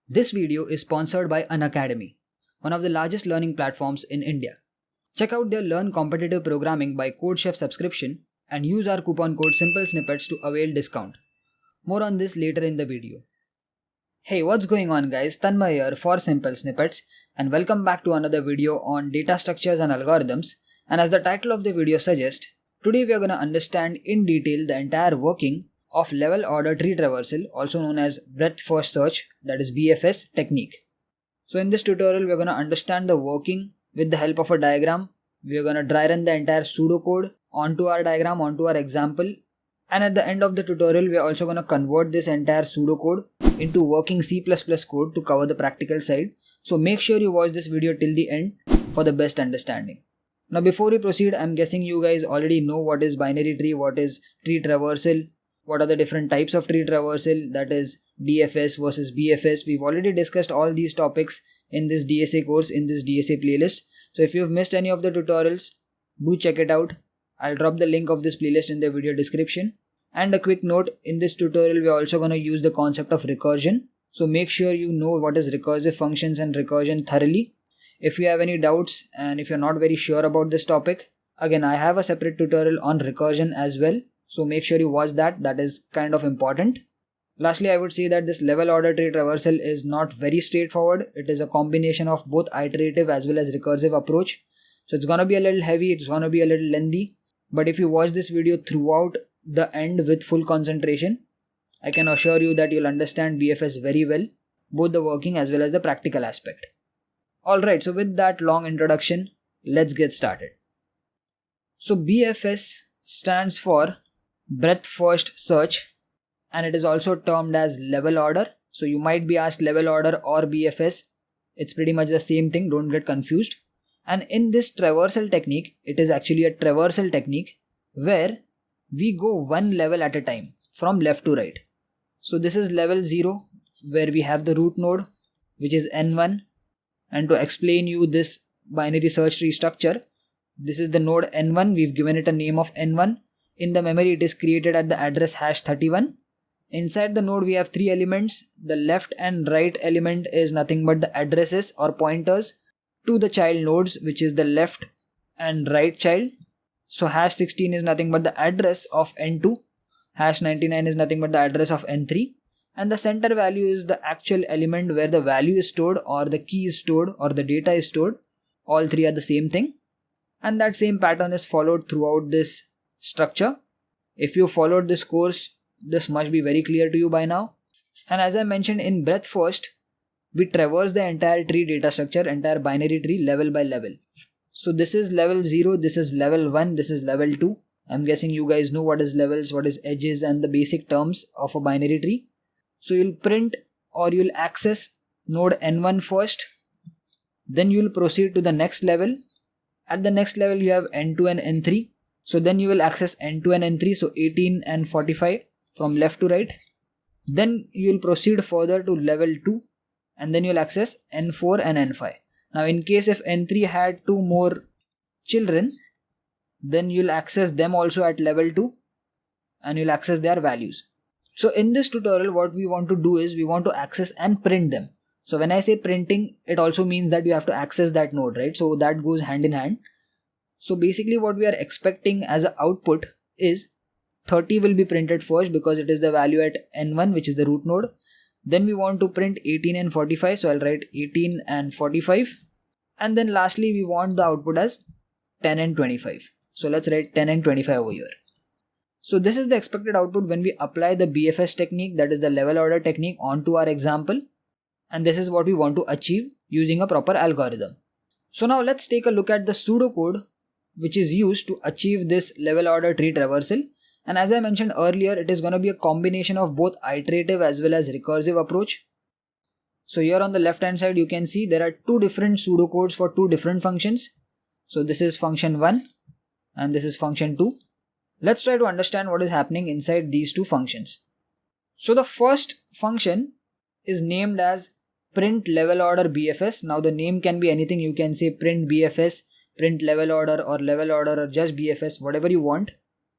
This video is sponsored by Unacademy, one of the largest learning platforms in India. Check out their Learn Competitive Programming by CodeChef subscription and use our coupon code SimpleSnippets to avail discount. More on this later in the video. Hey, what's going on guys? Tanmay here for Simple Snippets and welcome back to another video on data structures and algorithms. And as the title of the video suggests, today we are going to understand in detail the entire working of level order tree traversal, also known as breadth first search, that is BFS technique. So in this tutorial we are going to understand the working with the help of a diagram. We are going to dry run the entire pseudocode onto our diagram, onto our example. And at the end of the tutorial we are also going to convert this entire pseudocode into working C++ code to cover the practical side. So make sure you watch this video till the end for the best understanding. Now before we proceed, I'm guessing you guys already know what is binary tree, what is tree traversal, what are the different types of tree traversal, that is DFS versus BFS. We've already discussed all these topics in this DSA course, in this DSA playlist. So if you've missed any of the tutorials, do check it out. I'll drop the link of this playlist in the video description. And a quick note, in this tutorial we're also going to use the concept of recursion. So make sure you know what is recursive functions and recursion thoroughly. If you have any doubts and if you're not very sure about this topic, again I have a separate tutorial on recursion as well. So make sure you watch that, that is kind of important. Lastly, I would say that this level order tree traversal is not very straightforward. It is a combination of both iterative as well as recursive approach. So it's gonna be a little heavy, it's gonna be a little lengthy. But if you watch this video throughout the end with full concentration, I can assure you that you'll understand BFS very well, both the working as well as the practical aspect. Alright, so with that long introduction, let's get started. So BFS stands for breadth first search and it is also termed as level order. So you might be asked level order or BFS. It's pretty much the same thing, don't get confused. And in this traversal technique, it is actually a traversal technique where we go one level at a time from left to right. So this is level 0 where we have the root node which is n1, and to explain you this binary search tree structure, this is the node n1, we've given it a name of n1. In the memory it is created at the address hash 31. Inside the node we have 3 elements. The left and right element is nothing but the addresses or pointers to the child nodes, which is the left and right child. So hash 16 is nothing but the address of n2, hash 99 is nothing but the address of n3, and the center value is the actual element where the value is stored or the key is stored or the data is stored. All three are the same thing, and that same pattern is followed throughout this structure. If you followed this course, this must be very clear to you by now. And as I mentioned, in breadth first, we traverse the entire tree data structure, entire binary tree level by level. So this is level 0, this is level 1, this is level 2. I'm guessing you guys know what is levels, what is edges and the basic terms of a binary tree. So you'll print or you'll access node n1 first, then you'll proceed to the next level. At the next level you have n2 and n3. So then you will access n2 and n3, so 18 and 45 from left to right. Then you will proceed further to level 2 and then you will access n4 and n5. Now in case if n3 had 2 more children, then you will access them also at level 2 and you will access their values. So in this tutorial what we want to do is we want to access and print them. So when I say printing, it also means that you have to access that node, right? So that goes hand in hand. So basically what we are expecting as an output is 30 will be printed first because it is the value at n1, which is the root node. Then we want to print 18 and 45, so I'll write 18 and 45. And then lastly we want the output as 10 and 25. So let's write 10 and 25 over here. So this is the expected output when we apply the BFS technique, that is the level order technique, onto our example. And this is what we want to achieve using a proper algorithm. So now let's take a look at the pseudocode which is used to achieve this level order tree traversal. And as I mentioned earlier, it is going to be a combination of both iterative as well as recursive approach. So here on the left hand side you can see there are 2 different pseudocodes for 2 different functions. So this is function 1 and this is function 2. Let's try to understand what is happening inside these 2 functions. So the first function is named as print level order BFS. Now the name can be anything, you can say print BFS, print level order or just BFS, whatever you want.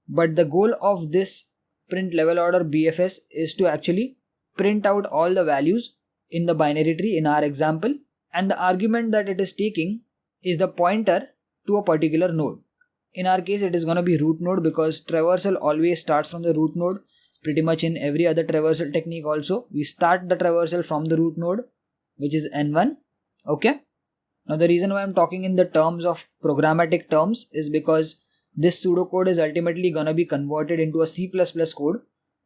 But the goal of this print level order BFS is to actually print out all the values in the binary tree in our example, and the argument that it is taking is the pointer to a particular node. In our case, it is going to be root node because traversal always starts from the root node. Pretty much in every other traversal technique also, we start the traversal from the root node, which is n1. Okay. Now the reason why I'm talking in the terms of programmatic terms is because this pseudocode is ultimately going to be converted into a C++ code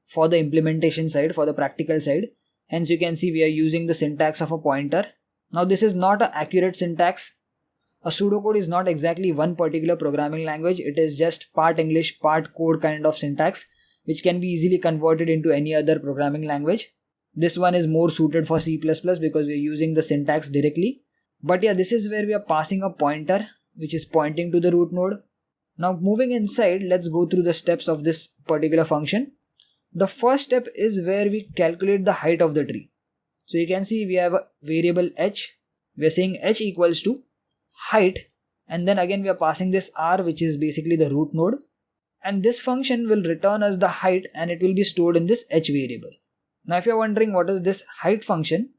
for the implementation side, for the practical side. Hence you can see we are using the syntax of a pointer. Now this is not an accurate syntax. A pseudocode is not exactly one particular programming language. It is just part English, part code kind of syntax, which can be easily converted into any other programming language. This one is more suited for C++ because we are using the syntax directly. But yeah, this is where we are passing a pointer which is pointing to the root node. Now moving inside, let's go through the steps of this particular function. The first step is where we calculate the height of the tree. So you can see we have a variable h. We are saying h equals to height, and then again we are passing this r, which is basically the root node, and this function will return us the height and it will be stored in this h variable. Now if you are wondering what is this height function,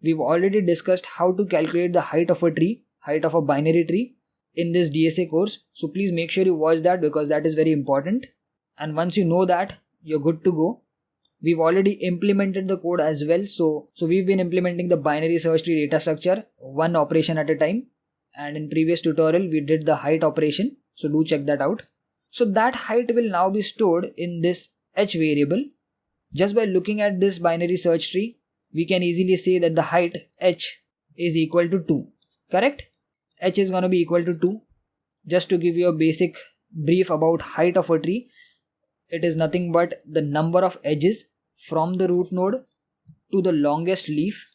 we've already discussed how to calculate the height of a tree, height of a binary tree in this DSA course. So please make sure you watch that because that is very important. And once you know that, you're good to go. We've already implemented the code as well. So we've been implementing the binary search tree data structure one operation at a time. And in previous tutorial, we did the height operation. So do check that out. So that height will now be stored in this h variable. Just by looking at this binary search tree, we can easily say that the height h is equal to 2. Correct? H is going to be equal to 2. Just to give you a basic brief about height of a tree, it is nothing but the number of edges from the root node to the longest leaf.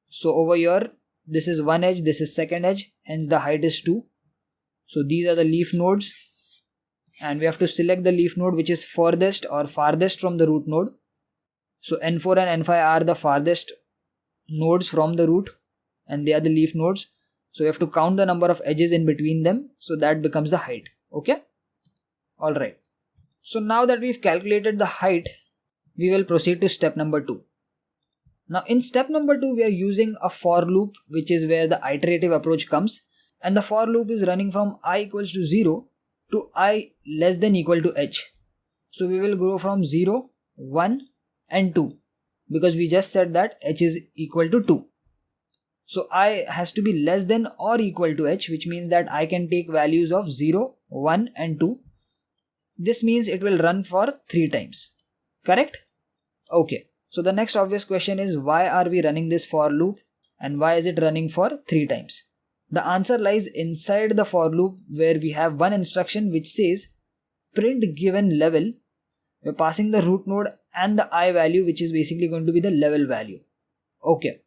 So over here, this is one edge, this is second edge, hence the height is 2. So these are the leaf nodes, and we have to select the leaf node which is furthest or farthest from the root node. So n4 and n5 are the farthest nodes from the root and they are the leaf nodes. So we have to count the number of edges in between them, so that becomes the height. Okay? Alright. So now that we've calculated the height, we will proceed to step number 2. Now in step number 2, we are using a for loop, which is where the iterative approach comes, and the for loop is running from I equals to 0 to I less than equal to h. So we will go from 0, 1 and 2 because we just said that h is equal to 2. So I has to be less than or equal to h, which means that I can take values of 0, 1 and 2. This means it will run for 3 times. Correct? Okay. So the next obvious question is, why are we running this for loop and why is it running for 3 times? The answer lies inside the for loop, where we have one instruction which says print given level. We're passing the root node and the I value, which is basically going to be the level value. Okay.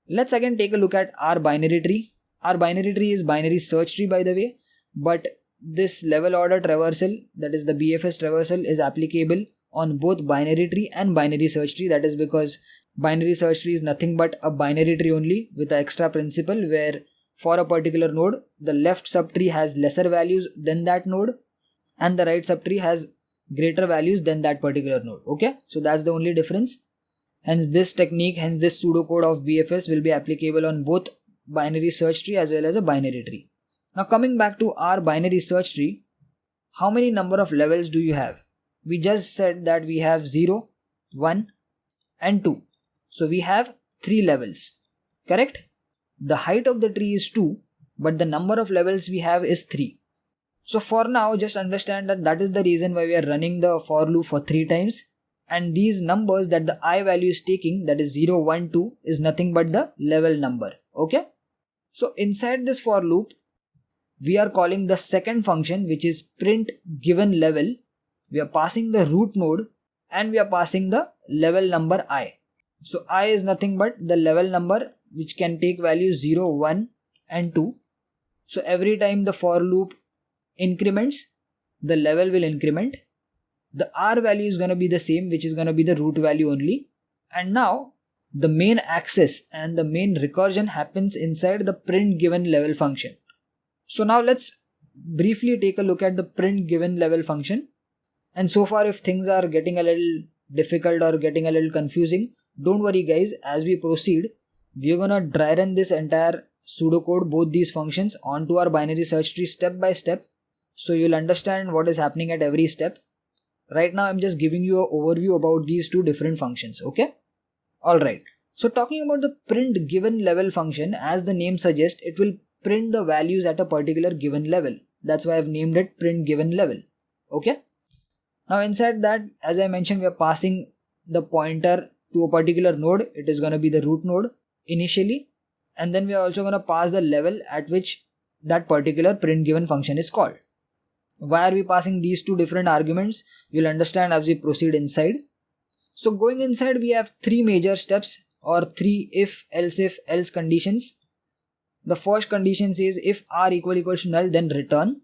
Let's again take a look at our binary tree. Our binary tree is binary search tree, by the way, but this level order traversal, that is the BFS traversal, is applicable on both binary tree and binary search tree. That is because binary search tree is nothing but a binary tree only with an extra principle where for a particular node, the left subtree has lesser values than that node and the right subtree has greater values than that particular node. Okay, so that's the only difference. Hence this technique, hence this pseudocode of BFS will be applicable on both binary search tree as well as a binary tree. Now coming back to our binary search tree, how many number of levels do you have? We just said that we have 0, 1 and 2. So we have 3 levels. Correct? The height of the tree is 2, but the number of levels we have is 3. So for now, just understand that that is the reason why we are running the for loop for 3 times. And these numbers that the I value is taking, that is 0, 1, 2, is nothing but the level number. Okay? So inside this for loop, we are calling the second function, which is print given level. We are passing the root node and we are passing the level number I. So I is nothing but the level number which can take values 0, 1 and 2. So every time the for loop increments, the level will increment. The R value is going to be the same, which is going to be the root value only. And now the main access and the main recursion happens inside the print given level function. So now let's briefly take a look at the print given level function. And so far, if things are getting a little difficult or getting a little confusing, Don't worry guys, as we proceed, we are gonna dry run this entire pseudocode, both these functions, onto our binary search tree step by step, so you'll understand what is happening at every step. Right now I'm just giving you an overview about these two different functions, okay? Alright, so talking about the print given level function, as the name suggests, it will print the values at a particular given level. That's why I've named it print given level, okay? Now inside that, as I mentioned, we are passing the pointer to a particular node. It is going to be the root node initially, and then we are also going to pass the level at which that particular print given function is called. Why are we passing these two different arguments? You'll understand as we proceed inside. So going inside, we have three major steps, or three if else conditions. The first condition says if r equals to null, then return.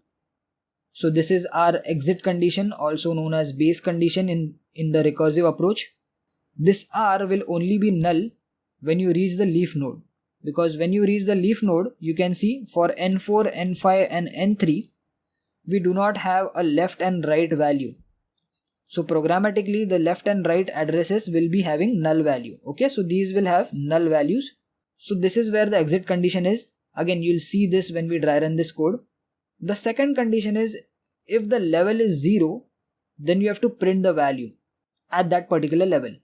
So this is our exit condition, also known as base condition in the recursive approach. This r will only be null when you reach the leaf node, because when you reach the leaf node, you can see for n4, n5 and n3, we do not have a left and right value. So programmatically, the left and right addresses will be having null value. Okay, so these will have null values. So this is where the exit condition is. Again, you'll see this when we dry run this code. The second condition is if the level is 0, then you have to print the value at that particular level.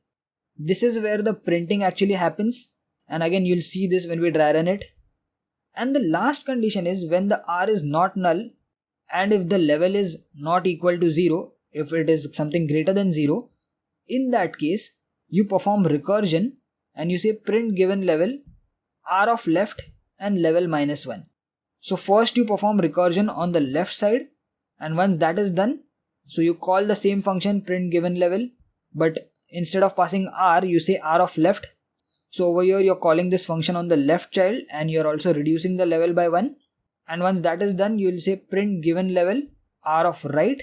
This is where the printing actually happens, and again you'll see this when we dry run it. And the last condition is when the r is not null, and if the level is not equal to 0, if it is something greater than 0, in that case you perform recursion and you say print given level r of left and level -1. So first you perform recursion on the left side, and once that is done, so you call the same function print given level, but instead of passing r, you say r of left. So over here you're calling this function on the left child, and you're also reducing the level by 1. And once that is done, you'll say print given level r of right,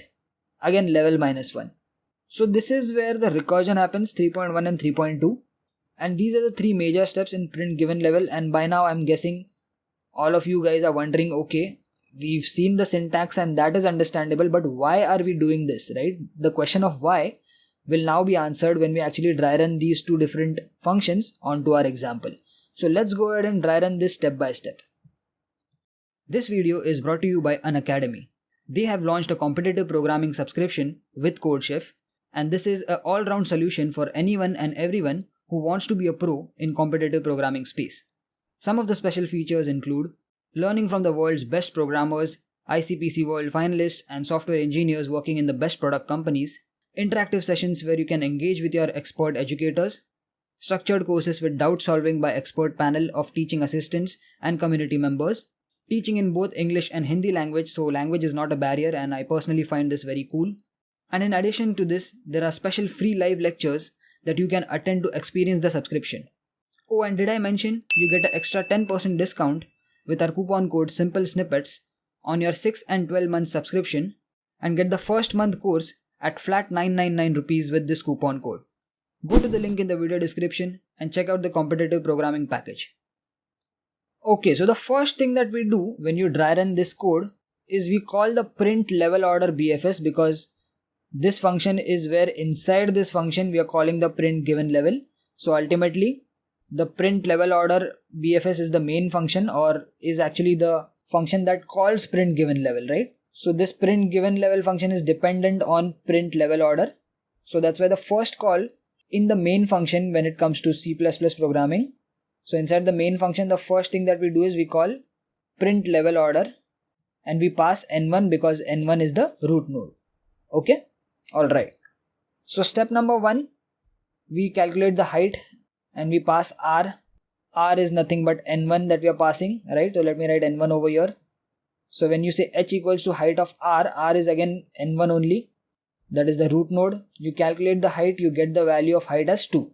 again level -1. So this is where the recursion happens, 3.1 and 3.2. And these are the three major steps in print given level. And by now I'm guessing all of you guys are wondering, okay, we've seen the syntax and that is understandable, but why are we doing this, right? The question of why will now be answered when we actually dry run these two different functions onto our example. So let's go ahead and dry run this step by step. This video is brought to you by Unacademy. They have launched a competitive programming subscription with CodeChef, and this is an all-round solution for anyone and everyone who wants to be a pro in competitive programming space. Some of the special features include learning from the world's best programmers, ICPC World finalists and software engineers working in the best product companies, interactive sessions where you can engage with your expert educators, structured courses with doubt solving by expert panel of teaching assistants and community members, teaching in both English and Hindi language, so language is not a barrier, and I personally find this very cool. And in addition to this, there are special free live lectures that you can attend to experience the subscription. Oh, and did I mention you get an extra 10% discount with our coupon code Simple Snippets on your 6 and 12 month subscription, and get the first month course at flat 999 rupees with this coupon code. Go to the link in the video description and check out the competitive programming package. Okay, so the first thing that we do when you dry run this code is we call the print level order BFS, because this function is where inside this function we are calling the print given level. So ultimately the print level order BFS is the main function, or is actually the function that calls print given level, right? So this print given level function is dependent on print level order. So that's why the first call in the main function when it comes to C++ programming. So inside the main function, the first thing that we do is we call print level order, and we pass n1 because n1 is the root node. Okay, alright. So step number 1, we calculate the height and we pass r. R is nothing but n1 that we are passing, right? So let me write n1 over here. So when you say h equals to height of r is again n1 only. That is the root node. You calculate the height, you get the value of height as 2.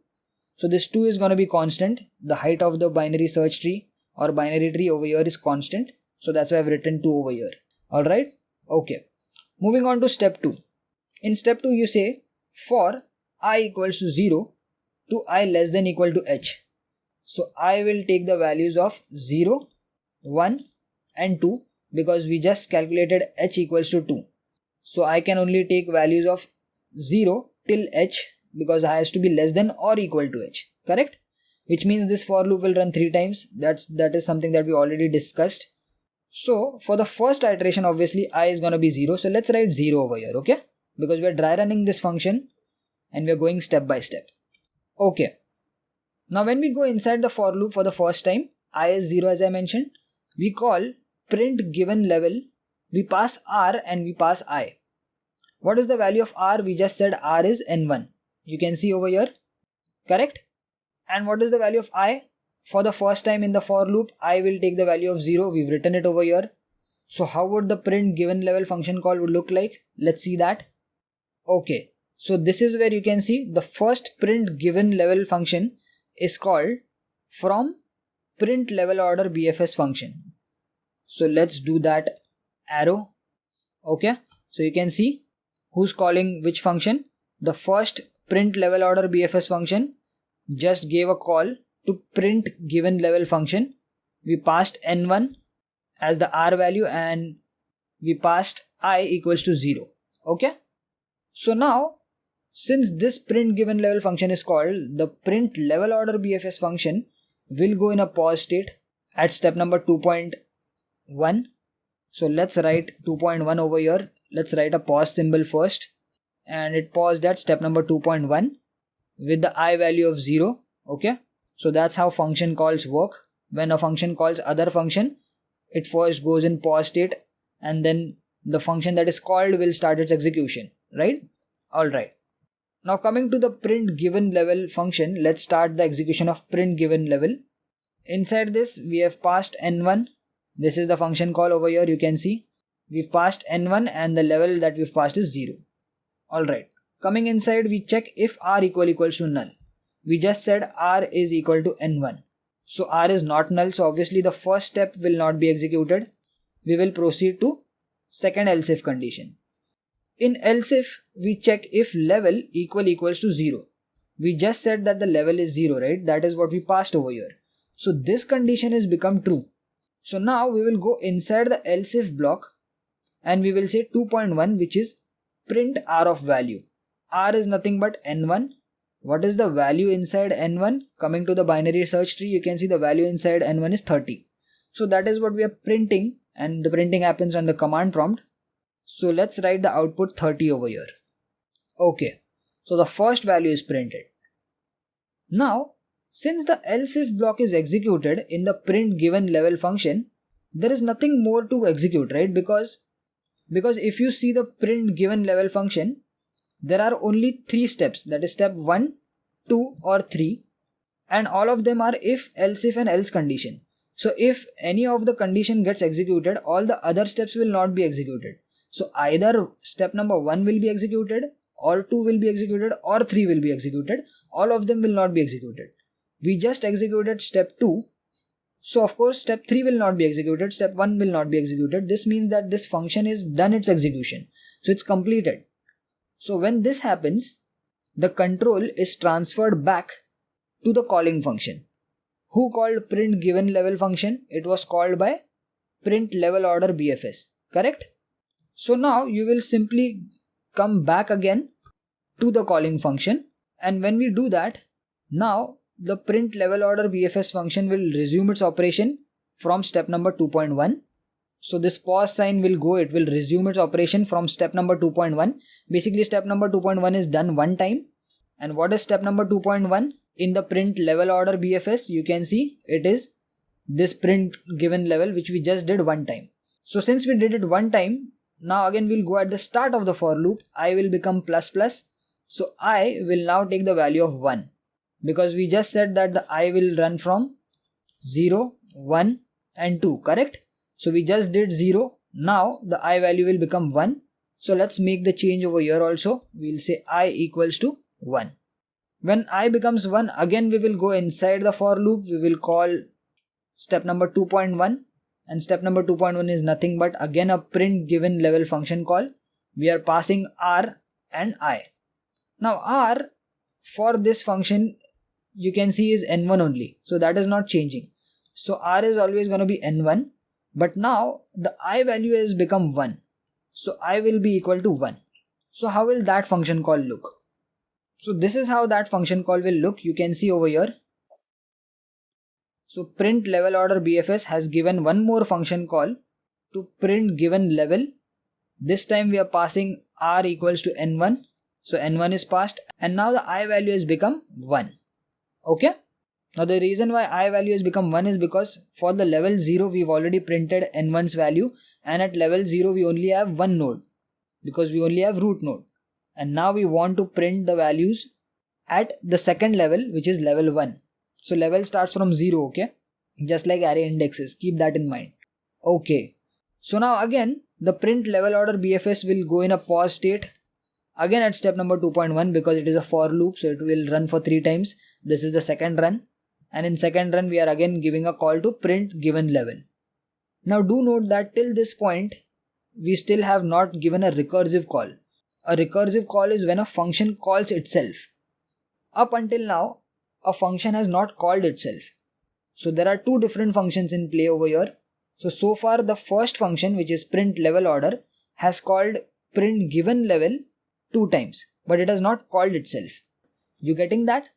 So this 2 is going to be constant. The height of the binary search tree or binary tree over here is constant. So that's why I've written 2 over here. Alright. Okay. Moving on to step 2. In step 2 you say for I equals to 0 to I less than equal to h. So I will take the values of 0, 1 and 2 because we just calculated h equals to 2. So I can only take values of 0 till h because I has to be less than or equal to h. correct? Which means this for loop will run 3 times. That is something that we already discussed. So for the first iteration, obviously I is gonna be 0. So let's write 0 over here, okay? Because we are dry running this function and we are going step by step. Okay. Now when we go inside the for loop for the first time, I is 0 as I mentioned, we call print given level, we pass r and we pass I. What is the value of r? We just said r is n1. You can see over here, correct? And what is the value of I? For the first time in the for loop, I will take the value of 0. We've written it over here. So how would the print given level function call would look like? Let's see that. Okay. So this is where you can see the first print given level function is called from print level order BFS function. So let's do that arrow. Okay. So you can see who's calling which function. The first print level order BFS function just gave a call to print given level function. We passed n1 as the r value and we passed I equals to 0. Okay. So now since this print given level function is called, the print level order BFS function will go in a pause state at step number 2.1. So let's write 2.1 over here. Let's write a pause symbol first, and it paused at step number 2.1 with the I value of 0. Okay. So that's how function calls work. When a function calls other function, it first goes in pause state and then the function that is called will start its execution, right? Alright. Now coming to the print given level function, let's start the execution of print given level. Inside this we have passed n1. This is the function call over here, you can see. We've passed n1 and the level that we've passed is 0. Alright. Coming inside we check if r equals to null. We just said r is equal to n1. So r is not null, so obviously the first step will not be executed. We will proceed to second else if condition. In else if, we check if level equals to 0. We just said that the level is 0, right? That is what we passed over here. So this condition has become true. So now we will go inside the else if block and we will say 2.1, which is print r of value. R is nothing but n1. What is the value inside n1? Coming to the binary search tree, you can see the value inside n1 is 30. So that is what we are printing, and the printing happens on the command prompt. So let's write the output 30 over here. Okay, so the first value is printed. Now, since the else if block is executed in the print given level function, there is nothing more to execute, right? Because if you see the print given level function, there are only 3 steps, that is step 1, 2 or 3, and all of them are if, else if and else condition. So if any of the condition gets executed, all the other steps will not be executed. So either step number 1 will be executed, or 2 will be executed, or 3 will be executed. All of them will not be executed. We just executed step 2. So of course step 3 will not be executed, step 1 will not be executed. This means that this function is done its execution. So it's completed. So when this happens, the control is transferred back to the calling function. Who called print given level function? It was called by print level order BFS, correct? So now you will simply come back again to the calling function, and when we do that, now the print level order BFS function will resume its operation from step number 2.1. So this pause sign will go, it will resume its operation from step number 2.1. Basically step number 2.1 is done one time. And what is step number 2.1? In the print level order BFS, you can see it is this print given level which we just did one time. So since we did it one time, now again we'll go at the start of the for loop, I will become plus plus. So I will now take the value of 1, because we just said that the I will run from 0, 1 and 2, correct? So we just did 0. Now the I value will become 1. So let's make the change over here also. We'll say I equals to 1. When I becomes 1, again we will go inside the for loop. We will call step number 2.1. And step number 2.1 is nothing but again a print given level function call. We are passing R and I. Now R for this function you can see is n1 only. So that is not changing. So R is always going to be n1. But now the I value has become 1. So I will be equal to 1. So how will that function call look? So this is how that function call will look. You can see over here. So print level order BFS has given one more function call to print given level. This time we are passing r equals to n1. So n1 is passed and now the I value has become 1. Okay. Now the reason why I value has become 1 is because for the level 0 we've already printed n1's value, and at level 0 we only have one node because we only have root node. And now we want to print the values at the second level, which is level 1. So level starts from 0, okay? Just like array indexes, keep that in mind. Okay. So now again, the print level order BFS will go in a pause state. Again at step number 2.1 because it is a for loop, so it will run for 3 times. This is the second run. And in second run, we are again giving a call to print given level. Now do note that till this point, we still have not given a recursive call. A recursive call is when a function calls itself. Up until now, a function has not called itself. So there are two different functions in play over here. So far the first function, which is print level order, has called print given level 2 times, but it has not called itself. You getting that?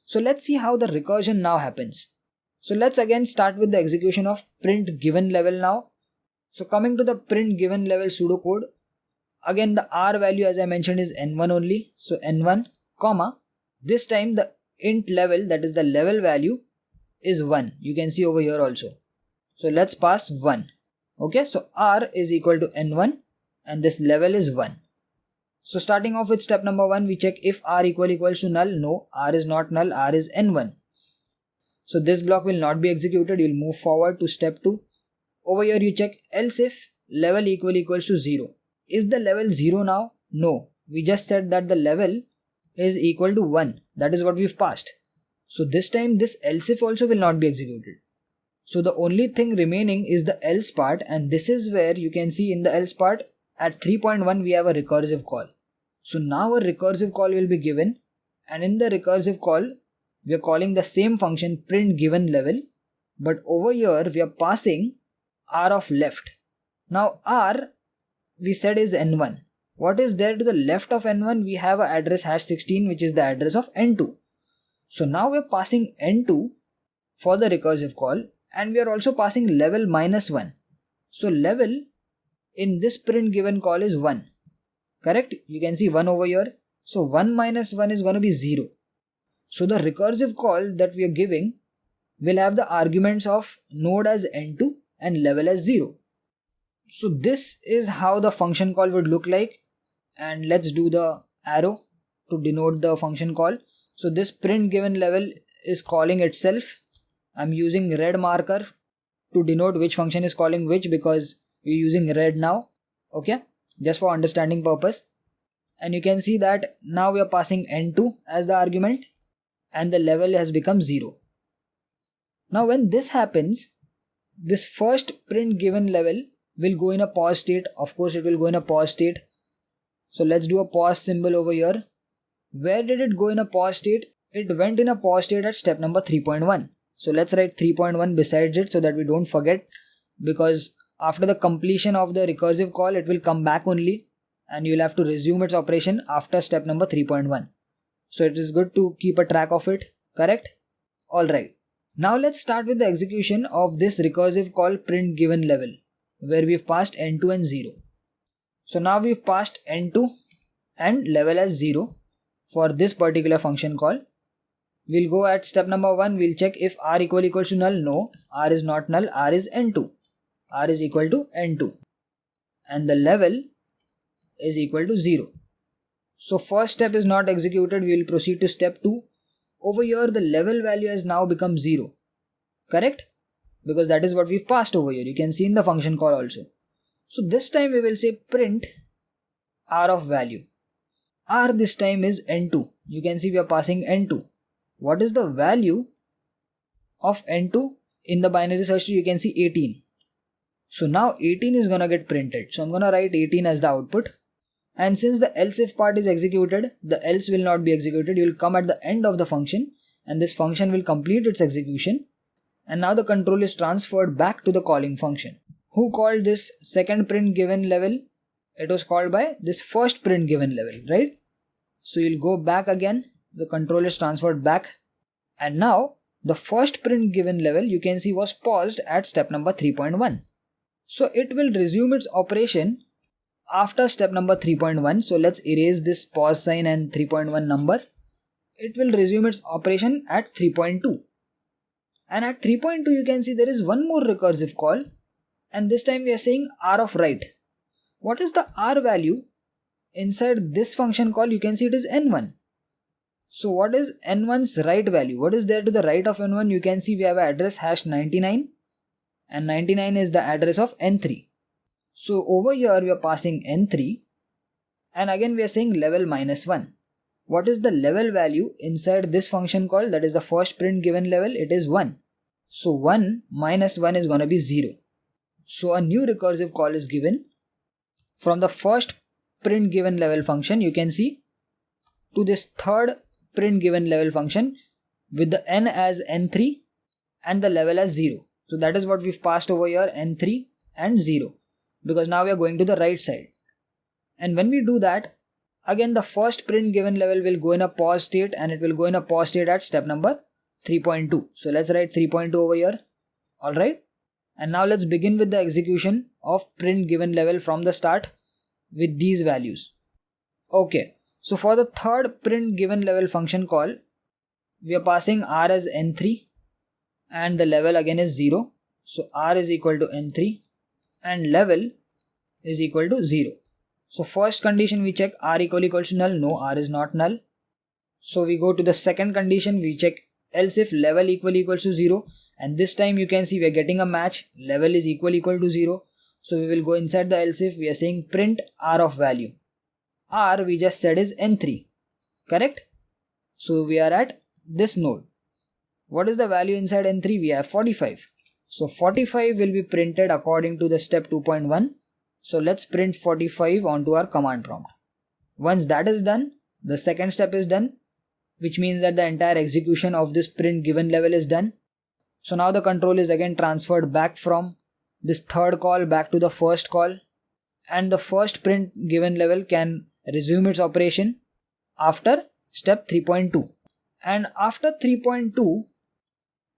So let's see how the recursion now happens. So let's again start with the execution of print given level now. So coming to the print given level pseudocode, again the r value as I mentioned is n1 only. So n1 comma, this time the int level, that is the level value, is 1. You can see over here also. So let's pass 1. Okay, so r is equal to n1 and this level is 1. So starting off with step number 1, we check if r equals to null. No, r is not null, r is n1. So this block will not be executed. You'll move forward to step 2. Over here you check else if level equals to 0. Is the level 0 now? No, we just said that the level is equal to 1. That is what we've passed. So this time this else if also will not be executed. So the only thing remaining is the else part, and this is where you can see in the else part at 3.1 we have a recursive call. So now a recursive call will be given, and in the recursive call we are calling the same function print given level, but over here we are passing r of left. Now r we said is n1. What is there to the left of n1? We have an address #16, which is the address of n2. So now we are passing n2 for the recursive call, and we are also passing level -1. So level in this print given call is 1. Correct? You can see 1 over here. So 1 minus 1 is going to be 0. So the recursive call that we are giving will have the arguments of node as n2 and level as 0. So this is how the function call would look like. And let's do the arrow to denote the function call. So this print given level is calling itself. I'm using red marker to denote which function is calling which because we're using red now. Okay, just for understanding purpose. And you can see that now we are passing n2 as the argument and the level has become 0. Now when this happens, this first print given level will go in a pause state. Of course it will go in a pause state. So let's do a pause symbol over here. Where did it go in a pause state? It went in a pause state at step number 3.1. So let's write 3.1 besides it so that we don't forget, because after the completion of the recursive call it will come back only and you'll have to resume its operation after step number 3.1. So it is good to keep a track of it, correct? Alright, now let's start with the execution of this recursive call print given level where we've passed n2 and 0. So now we've passed n2 and level as 0 for this particular function call. We'll go at step number 1, we'll check if r equals to null. No, r is not null, r is n2. R is equal to n2 and the level is equal to 0. So first step is not executed. We will proceed to step 2. Over here the level value has now become 0. Correct? Because that is what we've passed over here. You can see in the function call also. So this time we will say print r of value. R this time is n2. You can see we are passing n2. What is the value of n2? In the binary search tree you can see 18. So now 18 is gonna get printed. So I'm gonna write 18 as the output. And since the else if part is executed, the else will not be executed. You will come at the end of the function and this function will complete its execution. And now the control is transferred back to the calling function. Who called this second print given level? It was called by this first print given level, right? So you'll go back again, the control is transferred back, and now the first print given level you can see was paused at step number 3.1. So it will resume its operation after step number 3.1. So let's erase this pause sign and 3.1 number. It will resume its operation at 3.2. And at 3.2 you can see there is one more recursive call, and this time we are saying r of write. What is the r value? Inside this function call you can see it is n1. So what is n1's write value? What is there to the right of n1? You can see we have an address hash 99, and 99 is the address of n3. So over here we are passing n3, and again we are saying level -1. What is the level value inside this function call? That is the first print given level, it is 1. So 1 minus 1 is going to be 0. So a new recursive call is given from the first print given level function, you can see, to this third print given level function with the n as n3 and the level as 0. So that is what we've passed over here, n3 and 0, because now we are going to the right side. And when we do that, again the first print given level will go in a pause state, and it will go in a pause state at step number 3.2. So let's write 3.2 over here. Alright. And now let's begin with the execution of print given level from the start with these values. Okay. So for the third print given level function call, we are passing r as n3 and the level again is 0. So r is equal to n3 and level is equal to 0. So first condition we check r equals to null. No, r is not null. So we go to the second condition, we check else if level equals to 0, and this time you can see we are getting a match, level is equal to 0. So we will go inside the else if, we are saying print r of value. R we just said is n3, correct? So we are at this node. What is the value inside n3? We have 45. So 45 will be printed according to the step 2.1. So let's print 45 onto our command prompt. Once that is done, the second step is done, which means that the entire execution of this print given level is done. So now the control is again transferred back from this third call back to the first call, and the first print given level can resume its operation after step 3.2. And after 3.2,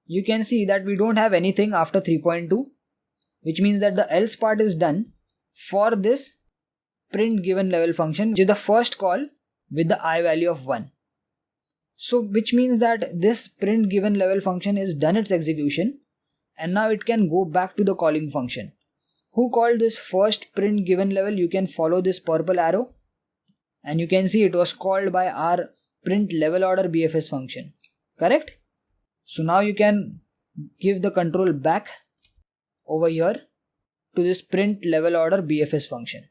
you can see that we don't have anything after 3.2, which means that the else part is done for this print given level function, which is the first call with the I value of 1. So which means that this print given level function is done its execution, and now it can go back to the calling function. Who called this first print given level? You can follow this purple arrow, and you can see it was called by our print level order BFS function, correct? So now you can give the control back over here to this print level order BFS function.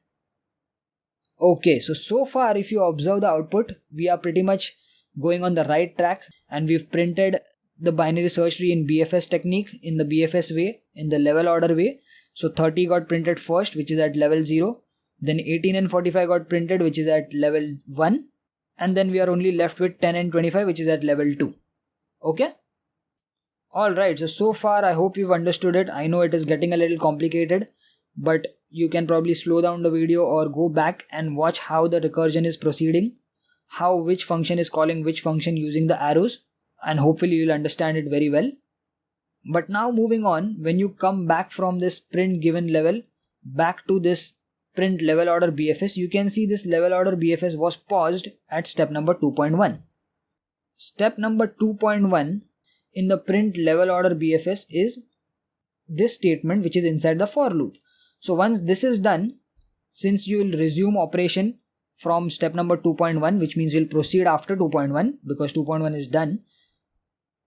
Okay, so far if you observe the output, we are pretty much going on the right track, and we've printed the binary search tree in BFS technique, in the BFS way, in the level order way. So 30 got printed first, which is at level 0, then 18 and 45 got printed, which is at level 1, and then we are only left with 10 and 25, which is at level 2. Okay? Alright, so far I hope you've understood it. I know it is getting a little complicated, but you can probably slow down the video or go back and watch how the recursion is proceeding, how which function is calling which function using the arrows, and hopefully you'll understand it very well. But now moving on, when you come back from this print given level back to this print level order BFS, you can see this level order BFS was paused at step number 2.1. Step number 2.1 in the print level order BFS is this statement which is inside the for loop. So once this is done, since you will resume operation from step number 2.1, which means you'll proceed after 2.1 because 2.1 is done,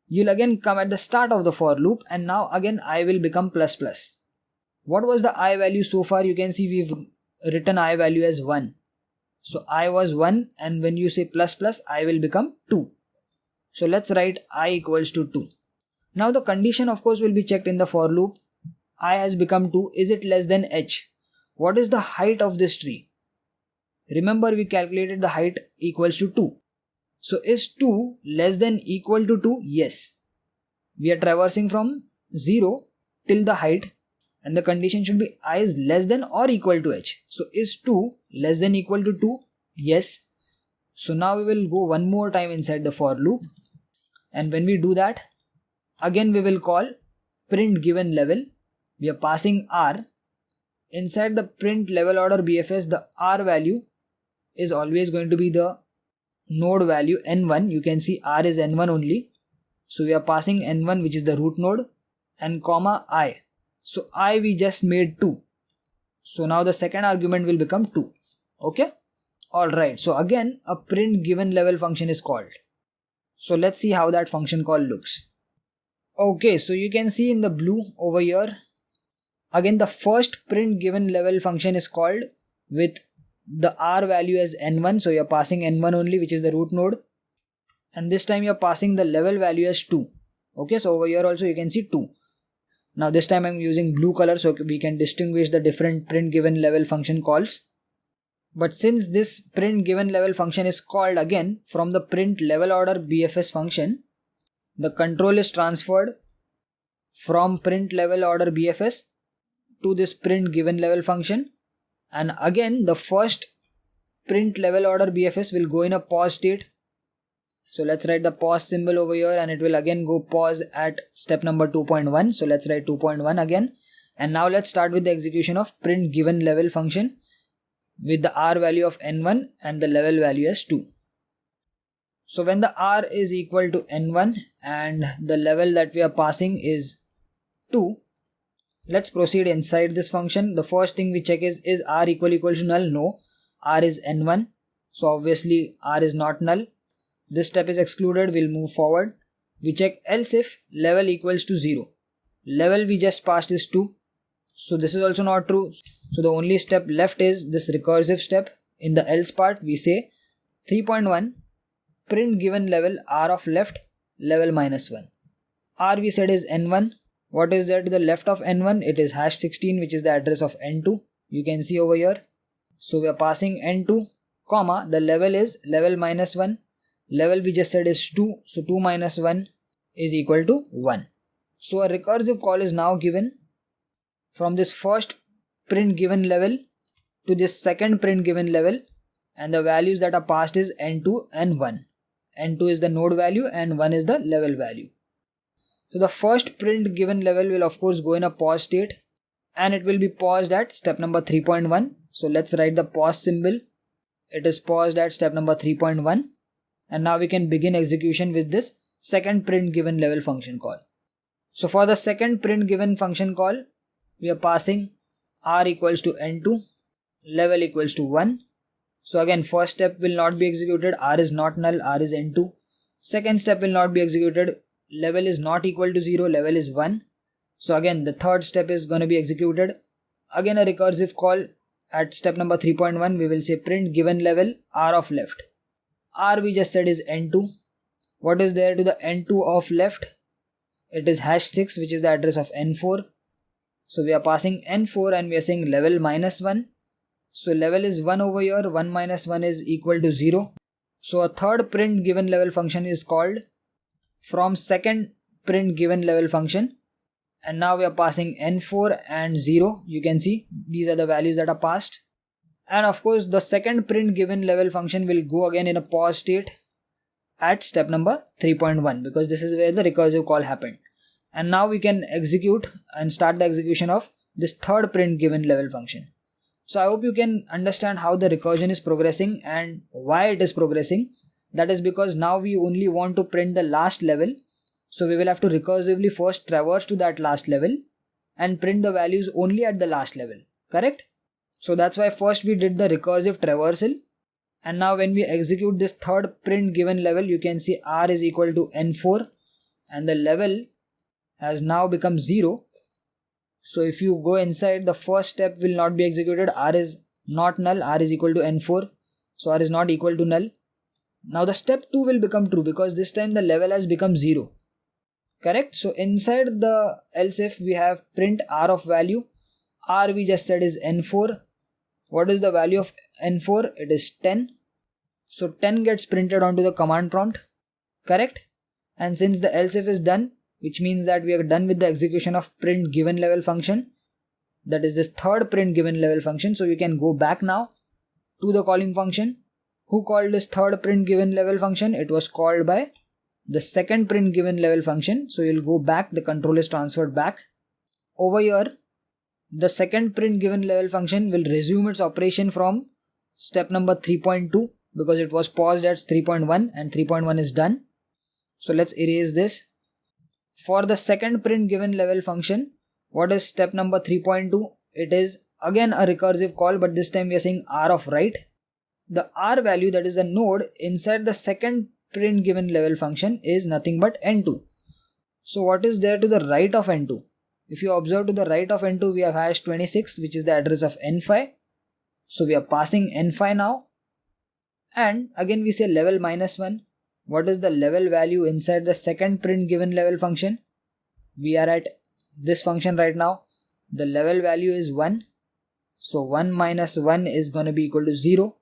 you'll again come at the start of the for loop, and now again I will become plus plus. What was the I value so far? You can see we've written I value as 1. So I was 1, and when you say plus plus, I will become 2. So let's write I equals to 2. Now the condition of course will be checked in the for loop. I has become 2. Is it less than h? What is the height of this tree? Remember we calculated the height equals to 2. So is 2 less than equal to 2? Yes. We are traversing from 0 till the height, and the condition should be I is less than or equal to h. So is 2 less than equal to 2? Yes. So now we will go one more time inside the for loop, and when we do that, again we will call print given level. We are passing r. Inside the print level order BFS, the r value is always going to be the node value n1. You can see r is n1 only. So we are passing n1, which is the root node, and comma I. So I we just made 2. So now the second argument will become 2. Okay. Alright. So again a print given level function is called. So let's see how that function call looks. Okay. So you can see in the blue over here. Again the first print given level function is called with the r value as n1. So you're passing n1 only, which is the root node. And this time you're passing the level value as 2. Okay, so over here also you can see 2. Now this time I'm using blue color so we can distinguish the different print given level function calls. But since this print given level function is called again from the print level order BFS function, the control is transferred from print level order BFS to this print given level function. And again the first print level order BFS will go in a pause state. So let's write the pause symbol over here, and it will again go pause at step number 2.1. So let's write 2.1 again. And now let's start with the execution of print given level function with the r value of n1 and the level value as 2. So when the r is equal to n1 and the level that we are passing is 2, let's proceed inside this function. The first thing we check is r equal to null? No, r is n1. So obviously r is not null. This step is excluded. We'll move forward. We check else if level equals to 0. Level we just passed is 2. So this is also not true. So the only step left is this recursive step. In the else part we say 3.1 print given level r of left level minus 1. R we said is n1. What is there to the left of n1? It is hash 16, which is the address of n2. You can see over here. So we are passing n2 comma the level is level minus 1. Level we just said is 2, so 2 minus 1 is equal to 1. So a recursive call is now given from this first print given level to this second print given level, and the values that are passed is n2 and 1. n2 is the node value and 1 is the level value. So the first print given level will of course go in a pause state, and it will be paused at step number 3.1. So let's write the pause symbol. It is paused at step number 3.1. And now we can begin execution with this second print given level function call. So for the second print given function call, we are passing r equals to n2, level equals to 1. So again first step will not be executed, r is not null, r is n2. Second step will not be executed, level is not equal to 0, level is 1. So again the third step is going to be executed. Again a recursive call at step number 3.1. We will say print given level r of left. R we just said is n2. What is there to the n2 of left? It is hash 6, which is the address of n4. So we are passing n4 and we are saying level minus 1. So level is 1 over here. 1 minus 1 is equal to 0. So a third print given level function is called from second print given level function. And now we are passing n4 and 0. You can see these are the values that are passed. And of course the second print given level function will go again in a pause state at step number 3.1, because this is where the recursive call happened. And now we can execute and start the execution of this third print given level function. So I hope you can understand how the recursion is progressing and why it is progressing. That is because now we only want to print the last level. So we will have to recursively first traverse to that last level and print the values only at the last level. Correct? So that's why first we did the recursive traversal, and now when we execute this third print given level, you can see r is equal to n4 and the level has now become 0. So if you go inside, the first step will not be executed. R is not null, r is equal to n4, so r is not equal to null. Now the step 2 will become true because this time the level has become 0. Correct? So inside the else if we have print r of value. R we just said is n4. What is the value of n4? It is 10. So 10 gets printed onto the command prompt. Correct? And since the else if is done, which means that we are done with the execution of print given level function, that is this third print given level function. So you can go back now to the calling function Who called this third print given level function? It was called by the second print given level function. So you'll go back, the control is transferred back. Over here, the second print given level function will resume its operation from step number 3.2 because it was paused at 3.1 and 3.1 is done. So let's erase this. For the second print given level function, what is step number 3.2? It is again a recursive call, but this time we are saying r of right. The r value, that is the node inside the second print given level function, is nothing but n2. So what is there to the right of n2? If you observe to the right of n2, we have hash 26, which is the address of n5. So we are passing n5 now. And again we say level -1. What is the level value inside the second print given level function? We are at this function right now. The level value is 1. So 1 minus 1 is going to be equal to 0.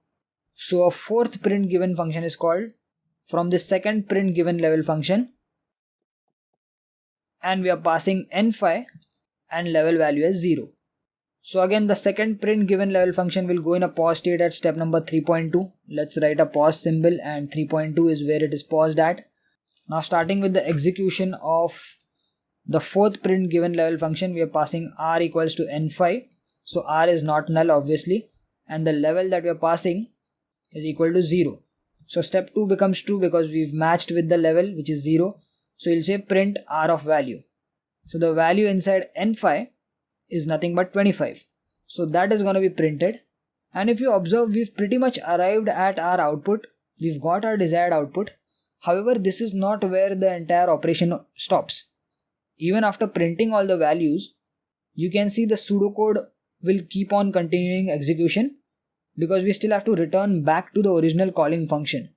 So a fourth print given function is called from the second print given level function. And we are passing n5 and level value is 0. So again the second print given level function will go in a pause state at step number 3.2. Let's write a pause symbol, and 3.2 is where it is paused at. Now starting with the execution of the fourth print given level function, we are passing r equals to n5. So r is not null obviously, and the level that we are passing is equal to 0. So step 2 becomes true because we've matched with the level, which is 0. So you'll say print r of value. So the value inside n5 is nothing but 25. So that is going to be printed. And if you observe, we've pretty much arrived at our output. We've got our desired output. However, this is not where the entire operation stops. Even after printing all the values, you can see the pseudocode will keep on continuing execution because we still have to return back to the original calling function.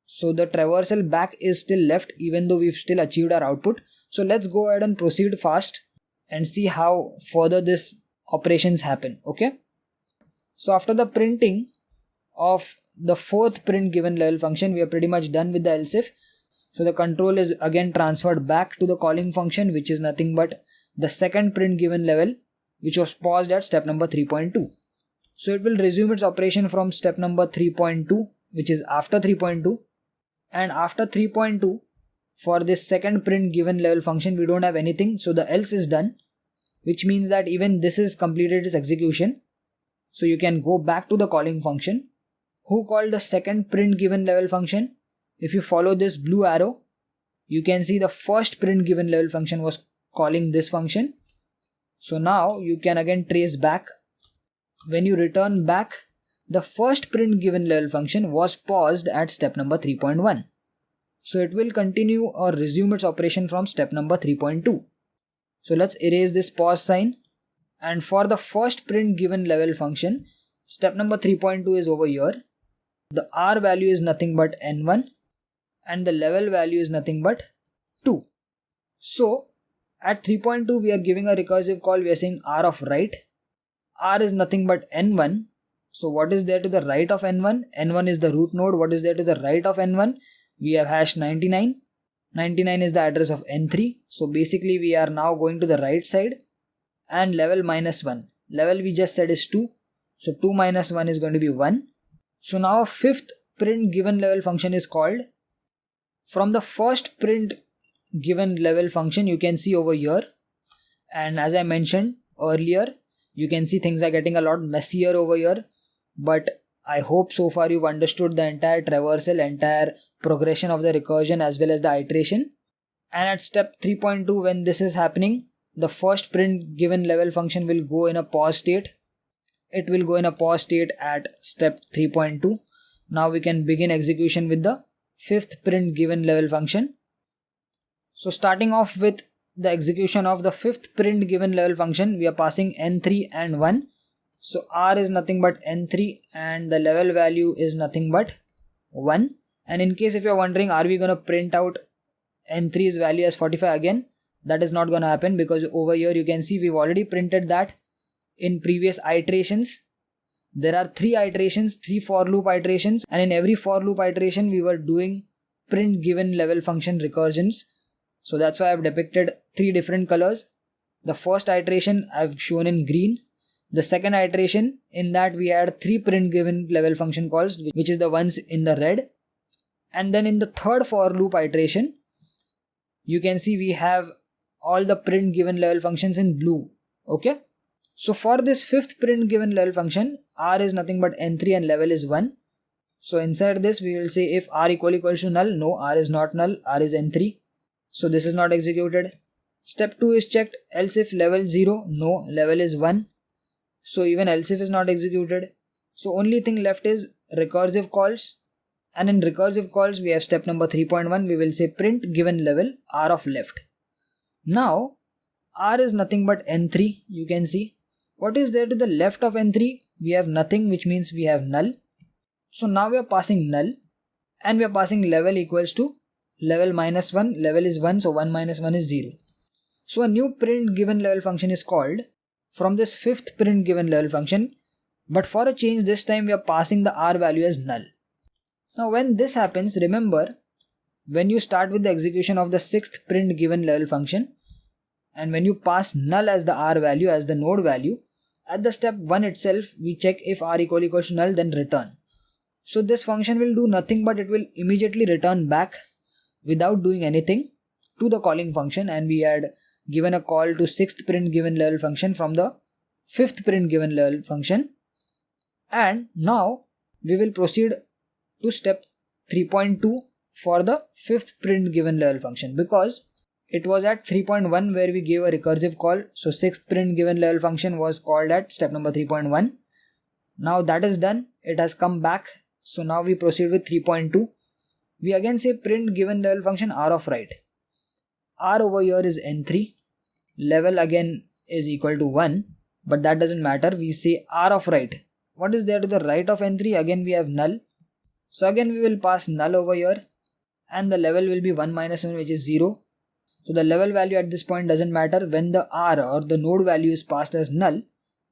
So the traversal back is still left even though we've still achieved our output. So let's go ahead and proceed fast and see how further this operations happen. Okay. So after the printing of the fourth print given level function, we are pretty much done with the else if. So the control is again transferred back to the calling function, which is nothing but the second print given level, which was paused at step number 3.2. So it will resume its operation from step number 3.2, which is after 3.2. And after 3.2, for this second print given level function, we don't have anything. So the else is done, which means that even this is completed its execution. So you can go back to the calling function. Who called the second print given level function? If you follow this blue arrow, you can see the first print given level function was calling this function. So now you can again trace back. When you return back, the first print given level function was paused at step number 3.1. So it will continue or resume its operation from step number 3.2. So let's erase this pause sign. And for the first print given level function, step number 3.2 is over here. The r value is nothing but n1 and the level value is nothing but 2. So at 3.2 we are giving a recursive call. We are saying r of right. R is nothing but n1. So what is there to the right of n1? N1 is the root node. What is there to the right of n1? We have hash 99. 99 is the address of n3. So basically we are now going to the right side. And level -1. Level we just said is 2. So 2 minus 1 is going to be 1. So now a fifth print given level function is called. From the first print given level function, you can see over here. And as I mentioned earlier, you can see things are getting a lot messier over here. But I hope so far you've understood the entire traversal, entire progression of the recursion as well as the iteration. And at step 3.2, when this is happening, the first print given level function will go in a pause state. It will go in a pause state at step 3.2. Now we can begin execution with the fifth print given level function. So starting off with the execution of the fifth print given level function, we are passing n3 and 1. So r is nothing but n3 and the level value is nothing but 1. And in case if you're wondering, are we going to print out n3's value as 45 again? That is not going to happen because over here you can see we've already printed that in previous iterations. There are 3 iterations, 3 for loop iterations, and in every for loop iteration we were doing print given level function recursions. So that's why I've depicted 3 different colors. The first iteration I've shown in green, The second iteration, in that we had 3 print given level function calls, which is the ones in the red. And then in the third for loop iteration, you can see we have all the print given level functions in blue. Okay. So for this fifth print given level function, r is nothing but n3 and level is 1. So inside this we will say if r equals to null, no, r is not null, r is n3. So this is not executed. Step 2 is checked, else if level 0, no, level is 1. So even else if is not executed. So only thing left is recursive calls. And in recursive calls we have step number 3.1, we will say print given level r of left. Now r is nothing but n3, you can see. What is there to the left of n3? We have nothing, which means we have null. So now we are passing null and we are passing level equals to level minus 1, level is 1, so 1 minus 1 is 0. So a new print given level function is called from this fifth print given level function, but for a change this time we are passing the r value as null. Now when this happens, remember when you start with the execution of the sixth print given level function and when you pass null as the r value, as the node value, at the step 1 itself we check if r equals to null, then return. So this function will do nothing but it will immediately return back without doing anything to the calling function, and we had given a call to sixth print given level function from the fifth print given level function. And now we will proceed to step 3.2 for the fifth print given level function, because it was at 3.1 where we gave a recursive call. So sixth print given level function was called at step number 3.1. Now that is done, it has come back. So now we proceed with 3.2. We again say print given level function r of right. R over here is n3, level again is equal to 1, but that doesn't matter. We say r of right. What is there to the right of n3? Again we have null. So again we will pass null over here and the level will be 1 minus 1, which is 0. So the level value at this point doesn't matter. When the r or the node value is passed as null,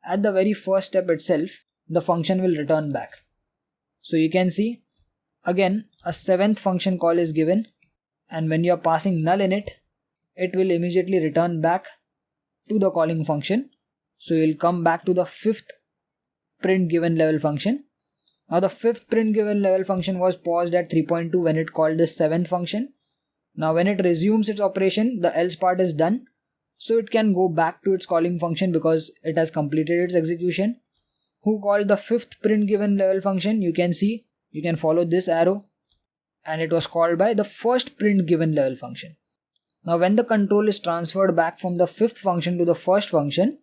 at the very first step itself, the function will return back. So you can see again a seventh function call is given, and when you are passing null in it, it will immediately return back to the calling function. So you will come back to the fifth print given level function. Now the fifth print given level function was paused at 3.2 when it called this seventh function. Now when it resumes its operation, the else part is done. So it can go back to its calling function because it has completed its execution. Who called the fifth print given level function? You can see, you can follow this arrow, and it was called by the first print given level function. Now when the control is transferred back from the fifth function to the first function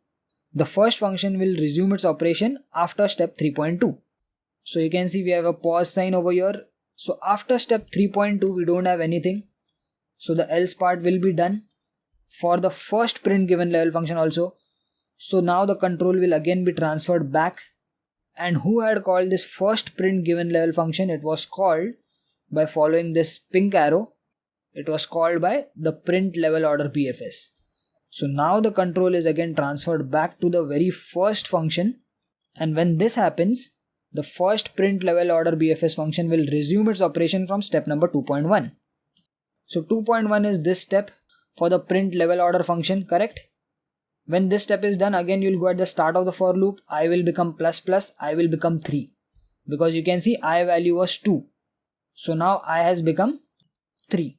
will resume its operation after step 3.2. So you can see we have a pause sign over here. So after step 3.2 we don't have anything. So the else part will be done for the first print given level function also. So now the control will again be transferred back. And who had called this first print given level function? It was called by following this pink arrow. It was called by the print level order BFS. So now the control is again transferred back to the very first function. And when this happens, the first print level order BFS function will resume its operation from step number 2.1. So 2.1 is this step for the print level order function, correct? When this step is done, again you will go at the start of the for loop. I will become plus plus, I will become 3. Because you can see I value was 2. So now I has become 3.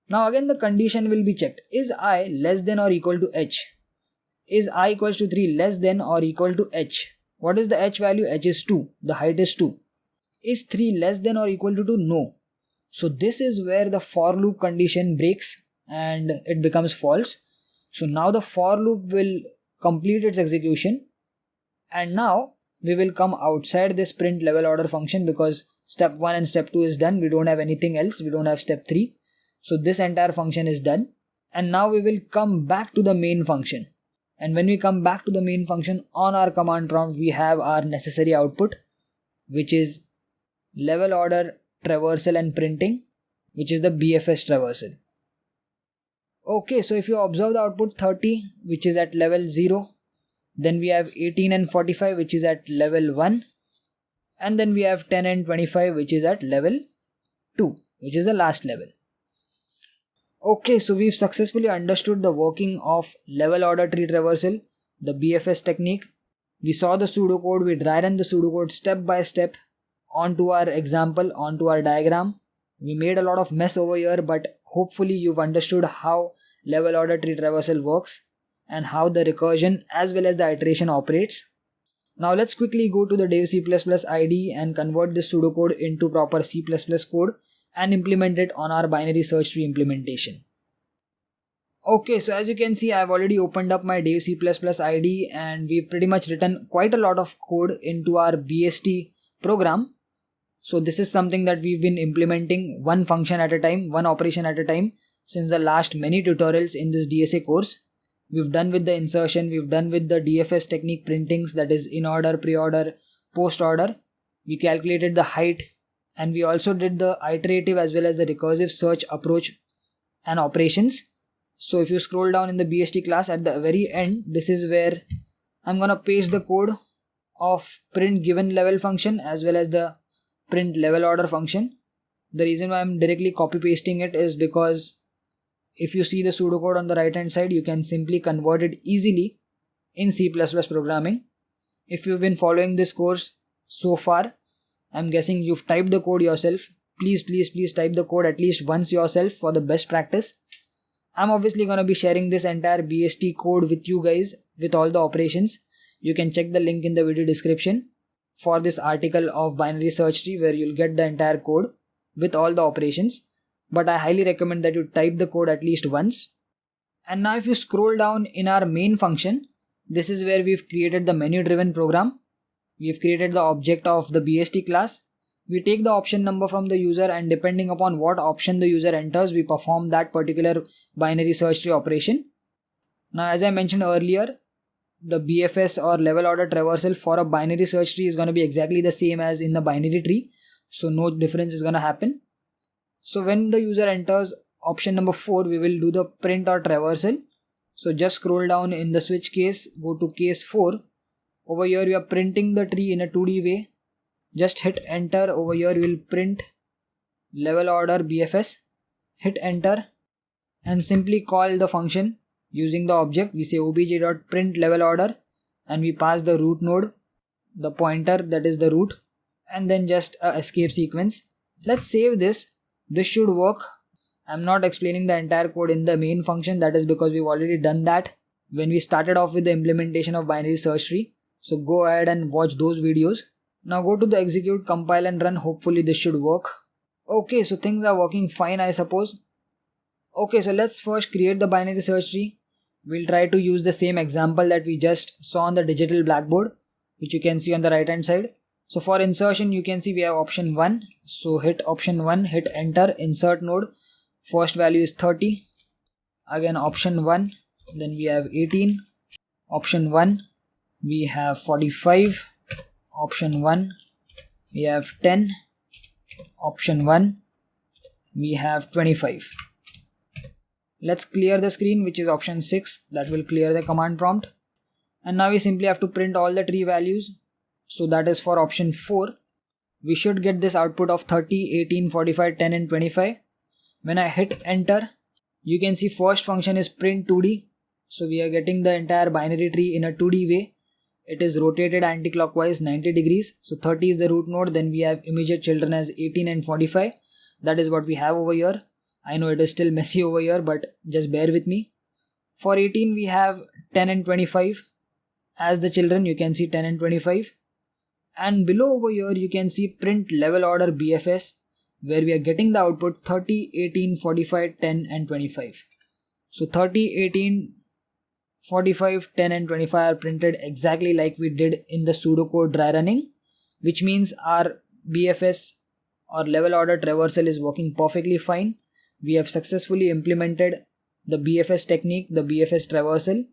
Now again the condition will be checked. Is I less than or equal to h? Is I equals to 3 less than or equal to h? What is the h value? H is 2. The height is 2. Is 3 less than or equal to 2? No. So this is where the for loop condition breaks and it becomes false. So now the for loop will complete its execution, and now we will come outside this print level order function because step 1 and step 2 is done. We don't have anything else. We don't have step 3. So this entire function is done, and now we will come back to the main function. And when we come back to the main function, on our command prompt we have our necessary output, which is level order traversal and printing, which is the BFS traversal. Okay, so if you observe the output 30, which is at level 0, then we have 18 and 45, which is at level 1, and then we have 10 and 25, which is at level 2, which is the last level. Okay, so we've successfully understood the working of level order tree traversal, the BFS technique. We saw the pseudocode, we dry run the pseudocode step by step onto our example, onto our diagram. We made a lot of mess over here, but hopefully you've understood how level order tree traversal works and how the recursion as well as the iteration operates. Now let's quickly go to the Dev C++ IDE and convert this pseudocode into proper C++ code and implement it on our binary search tree implementation. Okay, so as you can see, I've already opened up my Dev C++ IDE and we've pretty much written quite a lot of code into our BST program. So this is something that we've been implementing one function at a time, one operation at a time since the last many tutorials in this DSA course. We've done with the insertion, we've done with the DFS technique printings, that is in order, pre-order, post-order. We calculated the height and we also did the iterative as well as the recursive search approach and operations. So if you scroll down in the BST class at the very end, this is where I'm gonna paste the code of print given level function as well as the print level order function. The reason why I'm directly copy pasting it is because if you see the pseudocode on the right hand side, you can simply convert it easily in C++ programming. If you've been following this course so far, I'm guessing you've typed the code yourself. Please type the code at least once yourself for the best practice. I'm obviously going to be sharing this entire BST code with you guys with all the operations. You can check the link in the video description for this article of binary search tree where you'll get the entire code with all the operations. But I highly recommend that you type the code at least once. And now if you scroll down in our main function, this is where we've created the menu driven program. We've created the object of the BST class. We take the option number from the user and depending upon what option the user enters, we perform that particular binary search tree operation. Now as I mentioned earlier, the BFS or level order traversal for a binary search tree is going to be exactly the same as in the binary tree. So no difference is going to happen. So when the user enters option number 4, we will do the print or traversal. So just scroll down in the switch case, go to case 4. Over here we are printing the tree in a 2D way. Just hit enter. Over here we will print level order BFS. Hit enter and simply call the function using the object. We say obj.print level order and we pass the root node, the pointer that is the root, and then just a escape sequence. Let's save this. This should work. I'm not explaining the entire code in the main function. That is because we've already done that when we started off with the implementation of binary search tree. So go ahead and watch those videos. Now go to the execute, compile and run. Hopefully this should work. Okay, so things are working fine, I suppose. Okay, so let's first create the binary search tree. We'll try to use the same example that we just saw on the digital blackboard, which you can see on the right hand side. So for insertion, you can see we have option 1. So hit option 1, hit enter, insert node. First value is 30. Again option 1, then we have 18. Option 1, we have 45. Option 1, we have 10. Option 1, we have 25. Let's clear the screen, which is option 6. That will clear the command prompt. And now we simply have to print all the tree values. So that is for option 4. We should get this output of 30, 18, 45, 10 and 25. When I hit enter, you can see first function is print 2D. So we are getting the entire binary tree in a 2D way. It is rotated anti-clockwise 90 degrees. So 30 is the root node. Then we have immediate children as 18 and 45. That is what we have over here. I know it is still messy over here, but just bear with me. For 18, we have 10 and 25 as the children. You can see 10 and 25. And below over here, you can see print level order BFS, where we are getting the output 30, 18, 45, 10 and 25. So 30, 18, 45, 10 and 25 are printed exactly like we did in the pseudocode dry running, which means our BFS or level order traversal is working perfectly fine. We have successfully implemented the BFS technique, the BFS traversal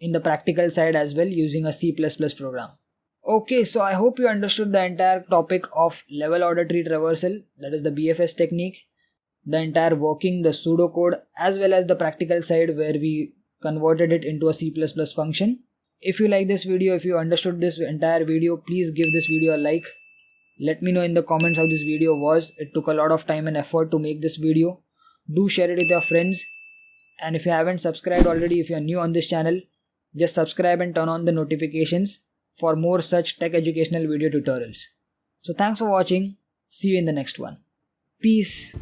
in the practical side as well using a C++ program. Okay, so I hope you understood the entire topic of level order tree traversal, that is the BFS technique, the entire working, the pseudocode, as well as the practical side where we converted it into a C++ function. If you like this video, if you understood this entire video, please give this video a like. Let me know in the comments how this video was. It took a lot of time and effort to make this video. Do share it with your friends. And if you haven't subscribed already, if you are new on this channel, just subscribe and turn on the notifications for more such tech educational video tutorials. So thanks for watching. See you in the next one. Peace.